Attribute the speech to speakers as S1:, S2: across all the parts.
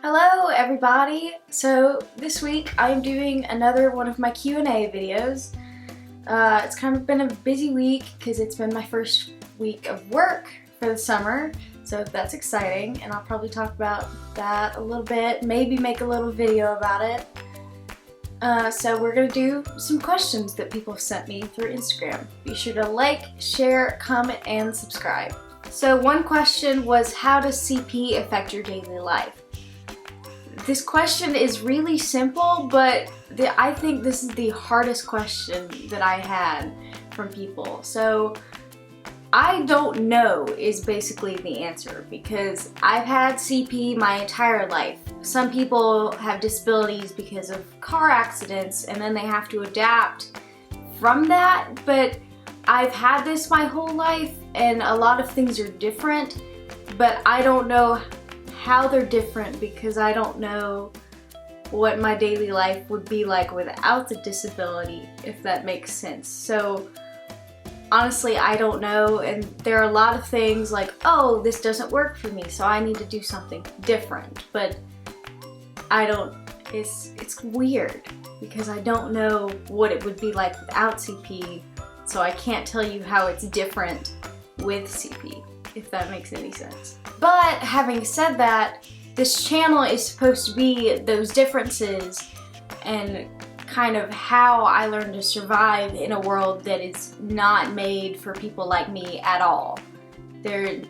S1: Hello everybody! So this week I'm doing another one of my Q&A videos. It's kind of been a busy week because it's been my first week of work for the summer, so that's exciting, and I'll probably talk about that a little bit, maybe make a little video about it. So we're going to do some questions that people have sent me through Instagram. Be sure to like, share, comment, and subscribe. So one question was, how does CP affect your daily life? This question is really simple, but I think this is the hardest question that I had from people. So I don't know is basically the answer, because I've had CP my entire life. Some people have disabilities because of car accidents and then they have to adapt from that, but I've had this my whole life and a lot of things are different, but I don't know how they're different because I don't know what my daily life would be like without the disability, if that makes sense. So honestly, I don't know, and there are a lot of things like, oh, this doesn't work for me, so I need to do something different, but it's weird because I don't know what it would be like without CP, so I can't tell you how it's different with CP, if that makes any sense. But having said that, this channel is supposed to be those differences and kind of how I learned to survive in a world that is not made for people like me at all. There's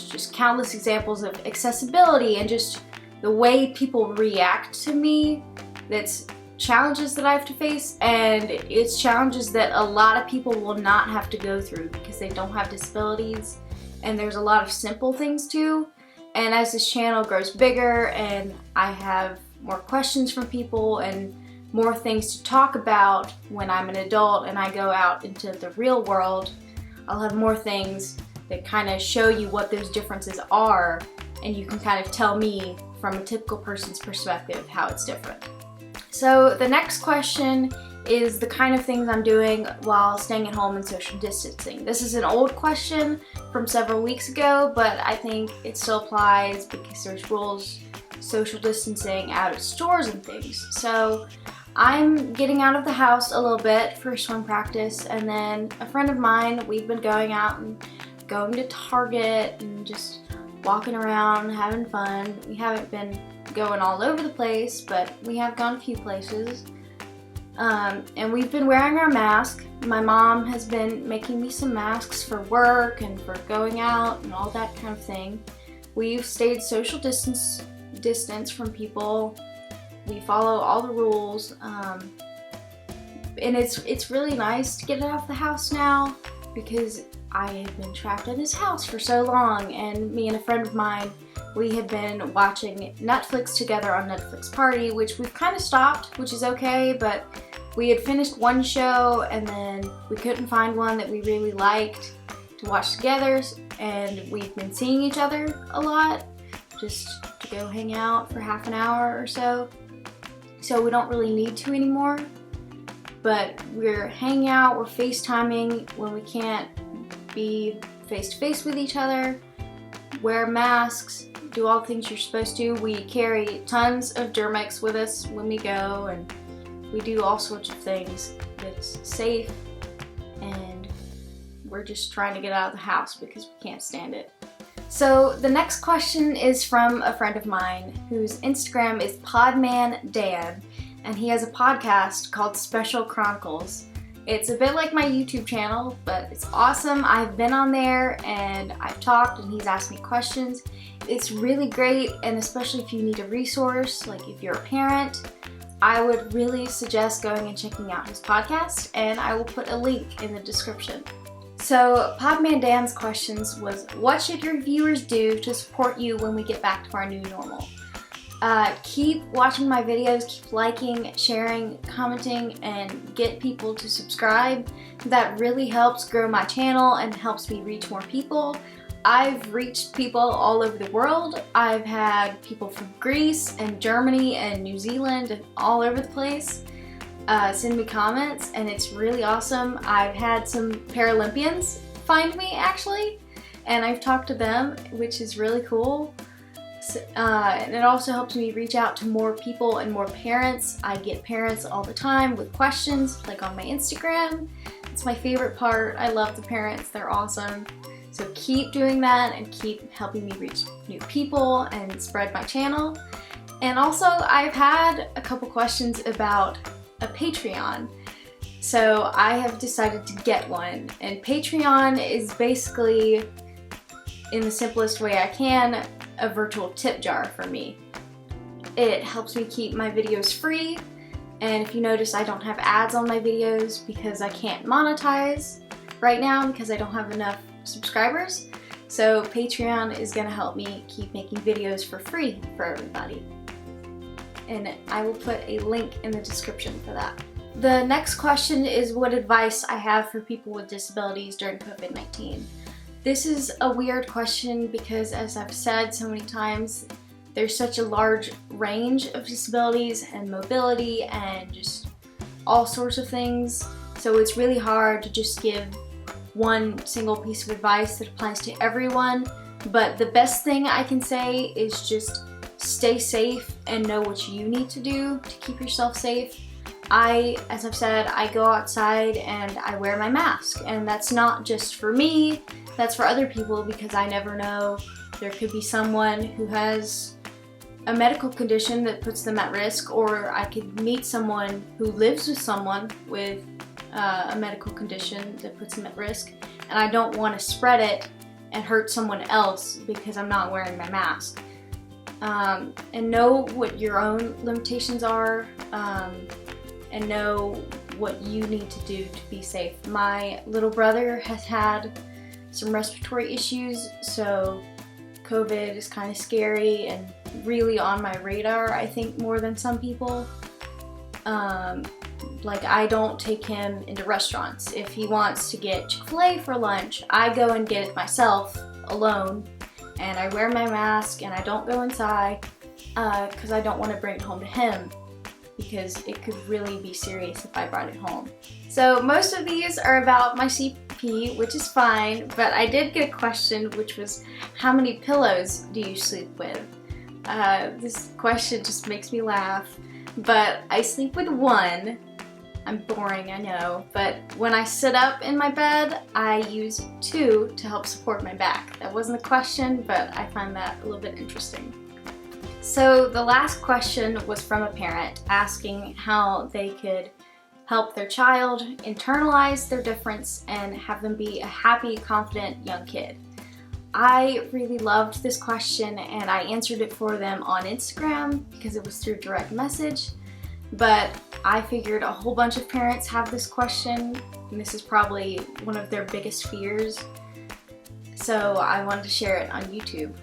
S1: just countless examples of accessibility and just the way people react to me. That's challenges that I have to face, and it's challenges that a lot of people will not have to go through because they don't have disabilities. And there's a lot of simple things too. And as this channel grows bigger and I have more questions from people and more things to talk about when I'm an adult and I go out into the real world, I'll have more things that kind of show you what those differences are, and you can kind of tell me from a typical person's perspective how it's different. So the next question is the kind of things I'm doing while staying at home and social distancing. This is an old question from several weeks ago, but I think it still applies because there's rules, social distancing out at stores and things. So I'm getting out of the house a little bit for swim practice, and then a friend of mine, we've been going out and going to Target and just walking around, having fun. We haven't been going all over the place, but we have gone a few places. And we've been wearing our mask. My mom has been making me some masks for work and for going out and all that kind of thing. We've stayed social distance from people. We follow all the rules. And it's really nice to get out of the house now because I have been trapped in this house for so long, and me and a friend of mine, we have been watching Netflix together on Netflix Party, which we've kind of stopped, which is okay, but we had finished one show and then we couldn't find one that we really liked to watch together, and we've been seeing each other a lot just to go hang out for half an hour or so. So we don't really need to anymore, but we're hanging out, we're FaceTiming when we can't be face-to-face with each other, wear masks, do all the things you're supposed to. We carry tons of Dermix with us when we go, and we do all sorts of things that's safe, and we're just trying to get out of the house because we can't stand it. So the next question is from a friend of mine whose Instagram is podmandan, and he has a podcast called Special Chronicles. It's a bit like my YouTube channel, but it's awesome. I've been on there and I've talked and he's asked me questions. It's really great, and especially if you need a resource, like if you're a parent, I would really suggest going and checking out his podcast, and I will put a link in the description. So Podman Dan's questions was, what should your viewers do to support you when we get back to our new normal? Keep watching my videos, keep liking, sharing, commenting, and get people to subscribe. That really helps grow my channel and helps me reach more people. I've reached people all over the world. I've had people from Greece and Germany and New Zealand and all over the place send me comments, and it's really awesome. I've had some Paralympians find me actually, and I've talked to them, which is really cool. And it also helps me reach out to more people and more parents. I get parents all the time with questions, like on my Instagram. It's my favorite part. I love the parents, they're awesome. So keep doing that and keep helping me reach new people and spread my channel. And also, I've had a couple questions about a Patreon. So I have decided to get one. And Patreon is basically, in the simplest way I can, a virtual tip jar for me. It helps me keep my videos free, and if you notice, I don't have ads on my videos because I can't monetize right now because I don't have enough subscribers. So Patreon is gonna help me keep making videos for free for everybody. And I will put a link in the description for that. The next question is what advice I have for people with disabilities during COVID-19. This is a weird question because, as I've said so many times, there's such a large range of disabilities and mobility and just all sorts of things. So it's really hard to just give one single piece of advice that applies to everyone. But the best thing I can say is just stay safe and know what you need to do to keep yourself safe. As I've said, I go outside and I wear my mask, and that's not just for me, that's for other people, because I never know. There could be someone who has a medical condition that puts them at risk, or I could meet someone who lives with someone with a medical condition that puts them at risk, and I don't want to spread it and hurt someone else because I'm not wearing my mask. And know what your own limitations are, and know what you need to do to be safe. My little brother has had some respiratory issues, so COVID is kind of scary and really on my radar, I think, more than some people. Like, I don't take him into restaurants. If he wants to get Chick-fil-A for lunch, I go and get it myself alone, and I wear my mask and I don't go inside because I don't want to bring it home to him, because it could really be serious if I brought it home. So most of these are about my CP, which is fine, but I did get a question which was, how many pillows do you sleep with? This question just makes me laugh, but I sleep with one. I'm boring, I know, but when I sit up in my bed, I use two to help support my back. That wasn't a question, but I find that a little bit interesting. So the last question was from a parent asking how they could help their child internalize their difference and have them be a happy, confident young kid. I really loved this question and I answered it for them on Instagram because it was through direct message, but I figured a whole bunch of parents have this question and this is probably one of their biggest fears, so I wanted to share it on YouTube.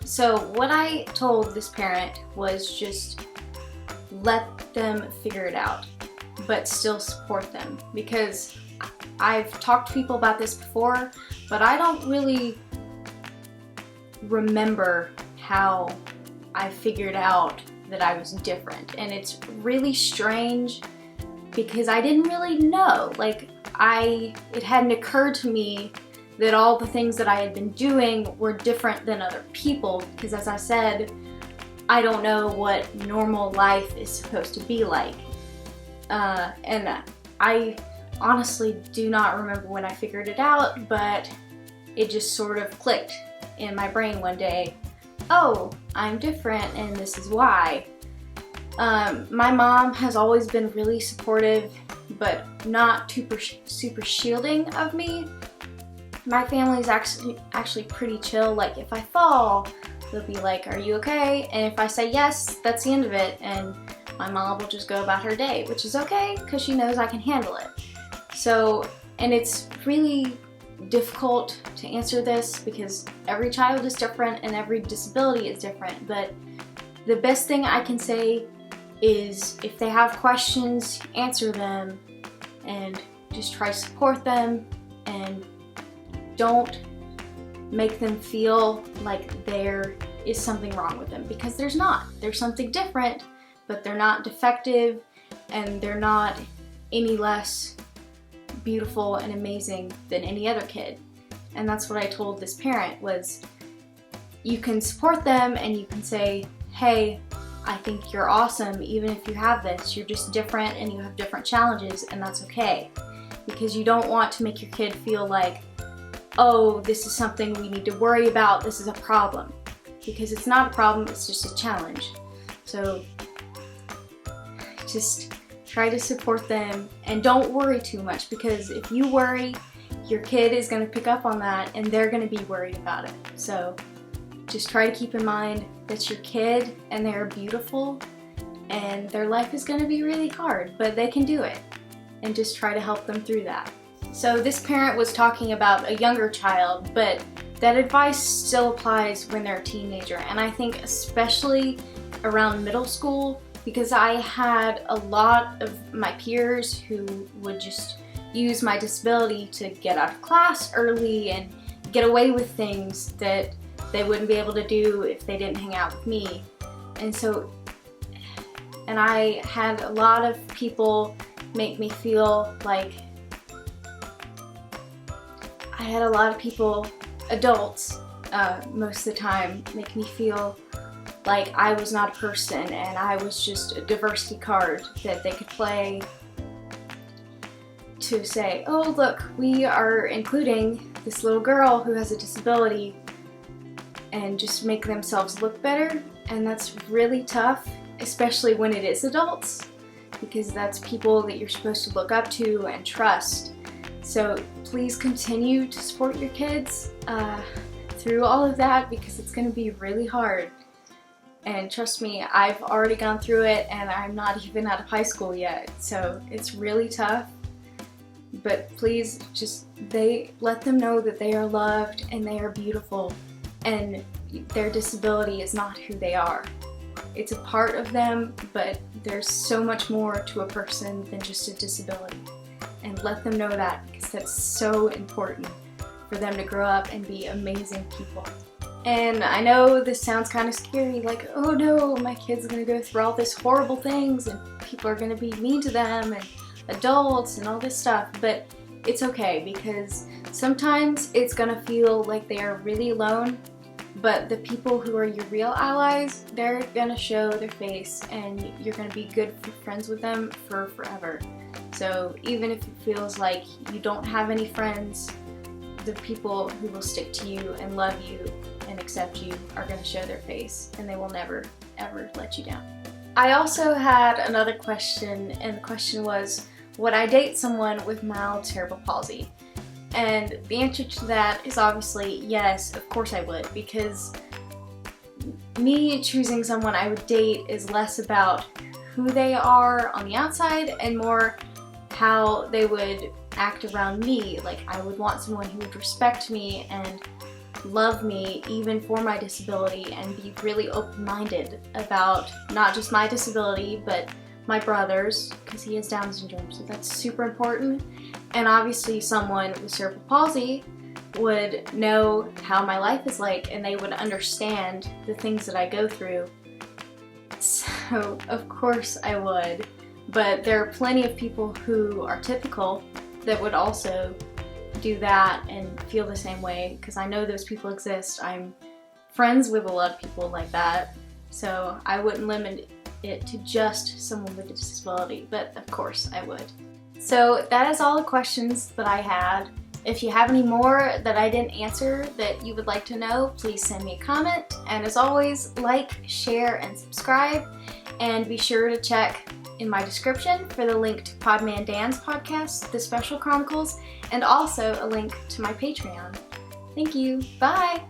S1: So what I told this parent was just let them figure it out, but still support them, because I've talked to people about this before, but I don't really remember how I figured out that I was different, and it's really strange because I didn't really know. Like, it hadn't occurred to me that all the things that I had been doing were different than other people, because as I said, I don't know what normal life is supposed to be like. And I honestly do not remember when I figured it out, but it just sort of clicked in my brain one day. Oh, I'm different and this is why. My mom has always been really supportive, but not super shielding of me. My family's actually pretty chill. Like, if I fall, they'll be like, are you okay? And if I say yes, that's the end of it, and my mom will just go about her day, which is okay because she knows I can handle it. So, and it's really difficult to answer this because every child is different and every disability is different, but the best thing I can say is if they have questions, answer them and just try to support them, and don't make them feel like there is something wrong with them, because there's not. There's something different, but they're not defective and they're not any less beautiful and amazing than any other kid. And that's what I told this parent was, you can support them and you can say, hey, I think you're awesome even if you have this. You're just different and you have different challenges, and that's okay. Because you don't want to make your kid feel like, oh, this is something we need to worry about, this is a problem. Because it's not a problem, it's just a challenge. So just try to support them and don't worry too much, because if you worry, your kid is going to pick up on that and they're going to be worried about it. So just try to keep in mind that's your kid and they're beautiful and their life is going to be really hard, but they can do it, and just try to help them through that. So this parent was talking about a younger child, but that advice still applies when they're a teenager, and I think especially around middle school, because I had a lot of my peers who would just use my disability to get out of class early and get away with things that they wouldn't be able to do if they didn't hang out with me. And I had a lot of people make me feel like, adults most of the time, make me feel like I was not a person and I was just a diversity card that they could play to say, oh look, we are including this little girl who has a disability, and just make themselves look better. And that's really tough, especially when it is adults, because that's people that you're supposed to look up to and trust. So please continue to support your kids through all of that, because it's going to be really hard. And trust me, I've already gone through it and I'm not even out of high school yet, so it's really tough. But please just let them know that they are loved and they are beautiful, and their disability is not who they are. It's a part of them, but there's so much more to a person than just a disability. And let them know that, because that's so important for them to grow up and be amazing people. And I know this sounds kind of scary, like, oh no, my kid's gonna go through all these horrible things and people are gonna be mean to them and adults and all this stuff, but it's okay, because sometimes it's gonna feel like they are really alone, but the people who are your real allies, they're gonna show their face and you're gonna be good friends with them for forever. So even if it feels like you don't have any friends, the people who will stick to you and love you and accept you are going to show their face, and they will never ever let you down. I also had another question, and the question was, would I date someone with mild cerebral palsy? And the answer to that is obviously yes, of course I would, because me choosing someone I would date is less about who they are on the outside and more how they would act around me. Like, I would want someone who would respect me and love me even for my disability, and be really open-minded about not just my disability but my brother's, because he has Down syndrome, so that's super important. And obviously someone with cerebral palsy would know how my life is like, and they would understand the things that I go through. So of course I would, but there are plenty of people who are typical that would also do that and feel the same way, because I know those people exist. I'm friends with a lot of people like that, so I wouldn't limit it to just someone with a disability, but of course I would. So that is all the questions that I had. If you have any more that I didn't answer that you would like to know, please send me a comment. And as always, like, share, and subscribe. And be sure to check in my description for the link to Podman Dan's podcast, The Special Chronicles, and also a link to my Patreon. Thank you. Bye!